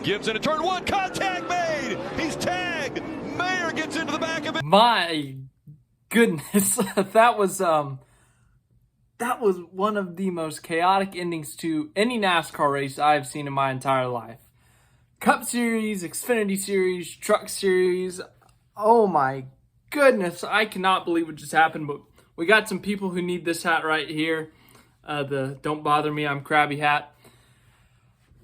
Gibbs into turn one, contact made. He's tagged. Mayer gets into the back of it. My goodness, that was one of the most chaotic endings to any NASCAR race I've seen in my entire life. Cup Series, Xfinity Series, Truck Series. Oh my goodness, I cannot believe what just happened, but we got some people who need this hat right here. The Don't Bother Me, I'm Crabby hat.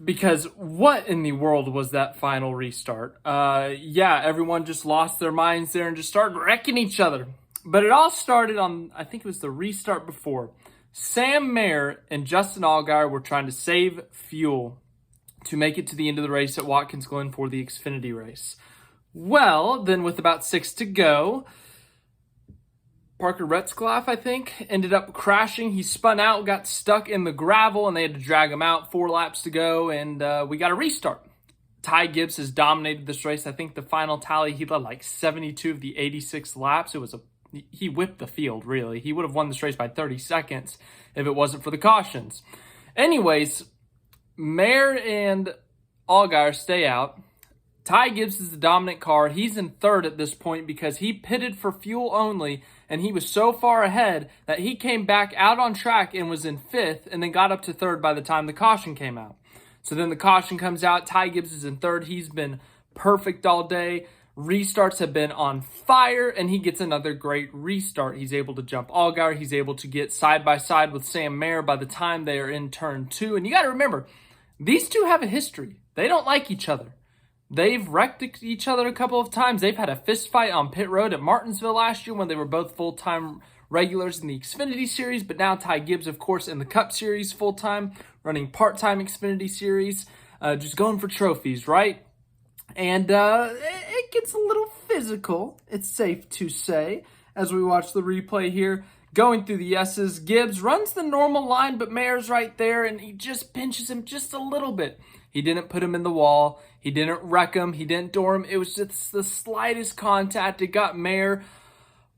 Because what in the world was that final restart? Yeah, everyone just lost their minds there and just started wrecking each other. But it all started on, I think it was the restart before. Sam Mayer and Justin Allgaier were trying to save fuel to make it to the end of the race at Watkins Glen for the Xfinity race. Well, then with about 6 to go, Parker Retzlaff, I think, ended up crashing. He spun out, got stuck in the gravel, and they had to drag him out. 4 laps to go, and we got a restart. Ty Gibbs has dominated this race. I think the final tally, he led like 72 of the 86 laps. He whipped the field, really. He would have won this race by 30 seconds if it wasn't for the cautions. Anyways, Mayer and Allgaier stay out. Ty Gibbs is the dominant car. He's in third at this point because he pitted for fuel only, and he was so far ahead that he came back out on track and was in fifth and then got up to third by the time the caution came out. So then the caution comes out. Ty Gibbs is in third. He's been perfect all day. Restarts have been on fire, and he gets another great restart. He's able to jump Allgaier. He's able to get side by side with Sam Mayer by the time they are in turn 2. And you got to remember, these two have a history. They don't like each other. They've wrecked each other a couple of times. They've had a fist fight on pit road at Martinsville last year when they were both full-time regulars in the Xfinity Series. But now Ty Gibbs, of course, in the Cup Series full-time, running part-time Xfinity Series, just going for trophies, right? And it gets a little physical, it's safe to say, as we watch the replay here. Going through the yeses, Gibbs runs the normal line, but Mayer's right there, and he just pinches him just a little bit. He didn't put him in the wall. He didn't wreck him. He didn't door him. It was just the slightest contact. It got Mayer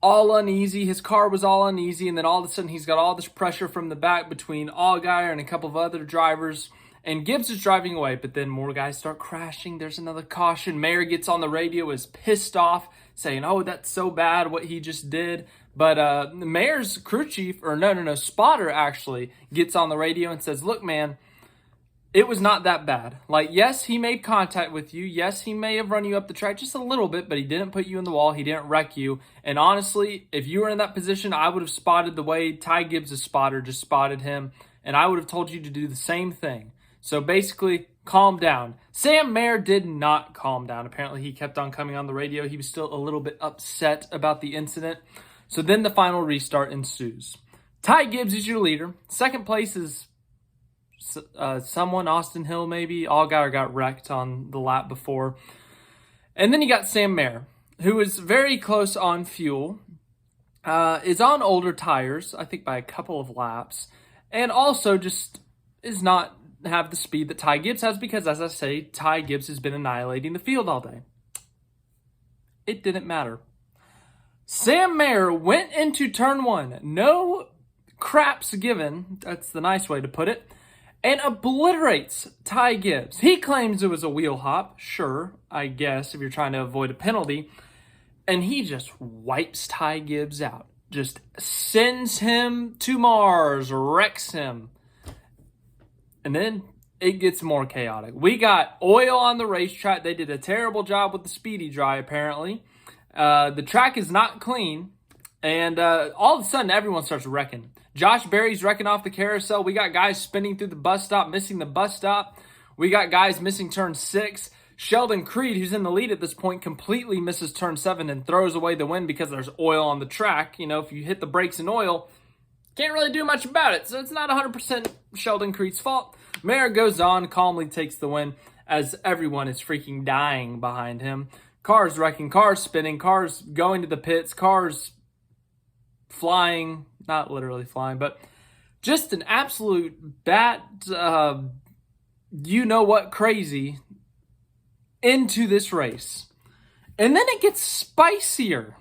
all uneasy. His car was all uneasy, and then all of a sudden he's got all this pressure from the back between Allgaier and a couple of other drivers, and Gibbs is driving away, but then more guys start crashing. There's another caution. Mayer gets on the radio, is pissed off, saying, oh, that's so bad what he just did. But Mayer's crew chief, spotter actually, gets on the radio and says, look, man, it was not that bad. Like, yes, he made contact with you. Yes, he may have run you up the track just a little bit, but he didn't put you in the wall. He didn't wreck you. And honestly, if you were in that position, I would have spotted the way Ty Gibbs' spotter just spotted him, and I would have told you to do the same thing. So basically, calm down. Sam Mayer did not calm down. Apparently, he kept on coming on the radio. He was still a little bit upset about the incident. So then the final restart ensues. Ty Gibbs is your leader. Second place is someone, Austin Hill maybe. Allgaier got wrecked on the lap before. And then you got Sam Mayer, who is very close on fuel, is on older tires, I think by a couple of laps, and also just is not have the speed that Ty Gibbs has because, as I say, Ty Gibbs has been annihilating the field all day. It didn't matter. Sam Mayer went into turn 1, no craps given, that's the nice way to put it, and obliterates Ty Gibbs. He claims it was a wheel hop, sure, I guess, if you're trying to avoid a penalty, and he just wipes Ty Gibbs out, just sends him to Mars, wrecks him. And then it gets more chaotic. We got oil on the racetrack. They did a terrible job with the speedy dry, apparently. The track is not clean. And all of a sudden, everyone starts wrecking. Josh Berry's wrecking off the carousel. We got guys spinning through the bus stop, missing the bus stop. We got guys missing turn 6. Sheldon Creed, who's in the lead at this point, completely misses turn 7 and throws away the win because there's oil on the track. You know, if you hit the brakes in oil, can't really do much about it. So it's not 100% Sheldon Creed's fault. Mayer goes on, calmly takes the win as everyone is freaking dying behind him. Cars wrecking, cars spinning, cars going to the pits, cars flying, not literally flying, but just an absolute bat, you-know-what crazy into this race. And then it gets spicier.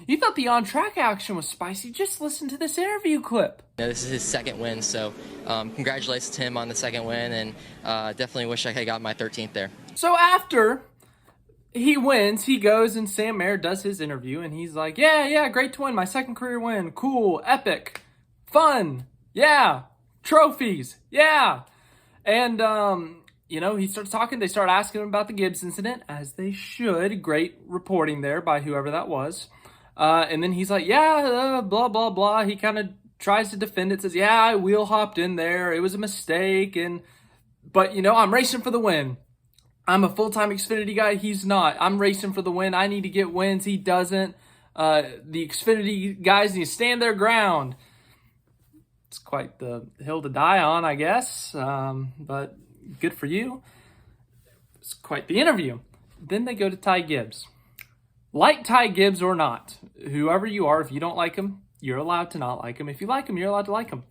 You thought the on-track action was spicy. Just listen to this interview clip. This is his second win, so congratulations to him on the second win, and definitely wish I had got my 13th there. So after he wins, he goes and Sam Mayer does his interview, and he's like, yeah, great to win. My second career win. Cool, epic, fun, yeah, trophies, yeah. And, he starts talking. They start asking him about the Gibbs incident, as they should. Great reporting there by whoever that was. And then he's like, blah, blah, blah. He kind of tries to defend it, says, yeah, I wheel hopped in there. It was a mistake. But I'm racing for the win. I'm a full-time Xfinity guy. He's not. I'm racing for the win. I need to get wins. He doesn't. The Xfinity guys need to stand their ground. It's quite the hill to die on, I guess. But good for you. It's quite the interview. Then they go to Ty Gibbs. Like Ty Gibbs or not, whoever you are, if you don't like him, you're allowed to not like him. If you like him, you're allowed to like him.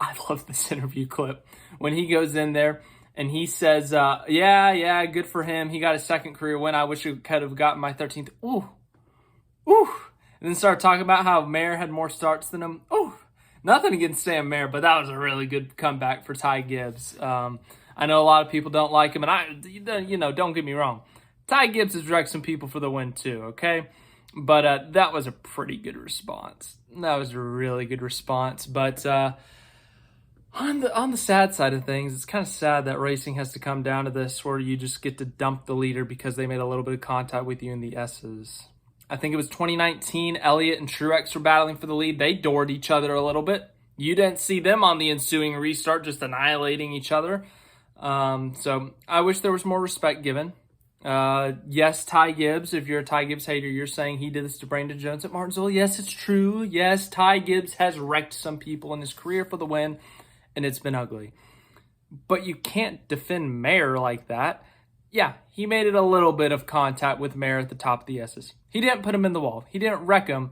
I love this interview clip when he goes in there and he says, yeah, good for him. He got his second career win. I wish he could have gotten my 13th. Ooh. And then start talking about how Mayer had more starts than him. Ooh. Nothing against Sam Mayer, but that was a really good comeback for Ty Gibbs. I know a lot of people don't like him, and don't get me wrong. Ty Gibbs has wrecked some people for the win too, okay? But that was a pretty good response. That was a really good response. But on the sad side of things, it's kind of sad that racing has to come down to this where you just get to dump the leader because they made a little bit of contact with you in the S's. I think it was 2019, Elliott and Truex were battling for the lead. They doored each other a little bit. You didn't see them on the ensuing restart just annihilating each other. So I wish there was more respect given. Yes, Ty Gibbs, if you're a Ty Gibbs hater, you're saying he did this to Brandon Jones at Martinsville. Yes, it's true. Yes, Ty Gibbs has wrecked some people in his career for the win, and it's been ugly. But you can't defend Mayer like that. Yeah, he made it a little bit of contact with Mayer at the top of the S's. He didn't put him in the wall. He didn't wreck him.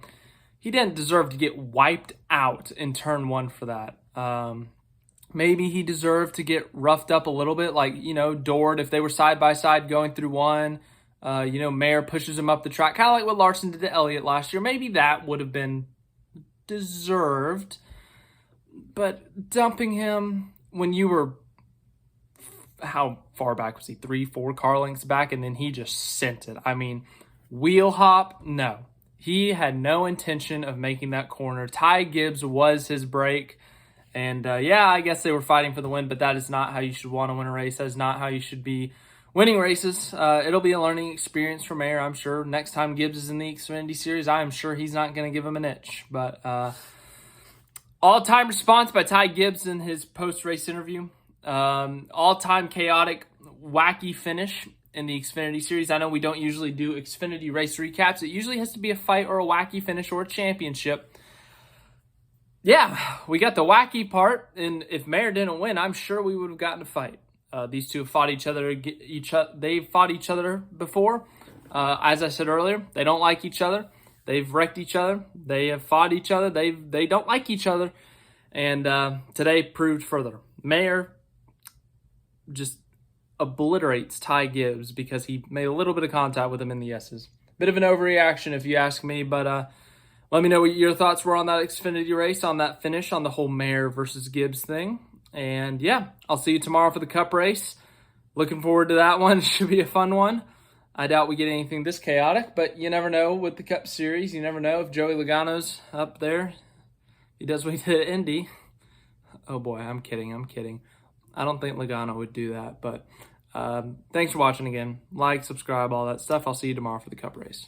He didn't deserve to get wiped out in turn one for that. Maybe he deserved to get roughed up a little bit, like, doored if they were side by side going through one. Mayer pushes him up the track, kind of like what Larson did to Elliott last year. Maybe that would have been deserved. But dumping him when you were, how far back was he? 3-4 car lengths back, and then he just sent it. I mean, wheel hop, no. He had no intention of making that corner. Ty Gibbs was his break. And, I guess they were fighting for the win, but that is not how you should want to win a race. That is not how you should be winning races. It'll be a learning experience for Mayer, I'm sure. Next time Gibbs is in the Xfinity Series, I am sure he's not going to give him an inch. But all-time response by Ty Gibbs in his post-race interview. All-time chaotic, wacky finish in the Xfinity Series. I know we don't usually do Xfinity race recaps. It usually has to be a fight or a wacky finish or a championship. Yeah, we got the wacky part, and if Mayer didn't win, I'm sure we would have gotten a fight. These two have fought each other. They've fought each other before. As I said earlier, they don't like each other. They've wrecked each other. They have fought each other. They don't like each other. And today proved further. Mayer just obliterates Ty Gibbs because he made a little bit of contact with him in the S's. Bit of an overreaction if you ask me, but let me know what your thoughts were on that Xfinity race, on that finish, on the whole Mayer versus Gibbs thing. And I'll see you tomorrow for the Cup race. Looking forward to that one. It should be a fun one. I doubt we get anything this chaotic, but you never know with the Cup Series. You never know if Joey Logano's up there. He does what he did at Indy. Oh boy, I'm kidding. I don't think Logano would do that, but thanks for watching again. Like, subscribe, all that stuff. I'll see you tomorrow for the Cup race.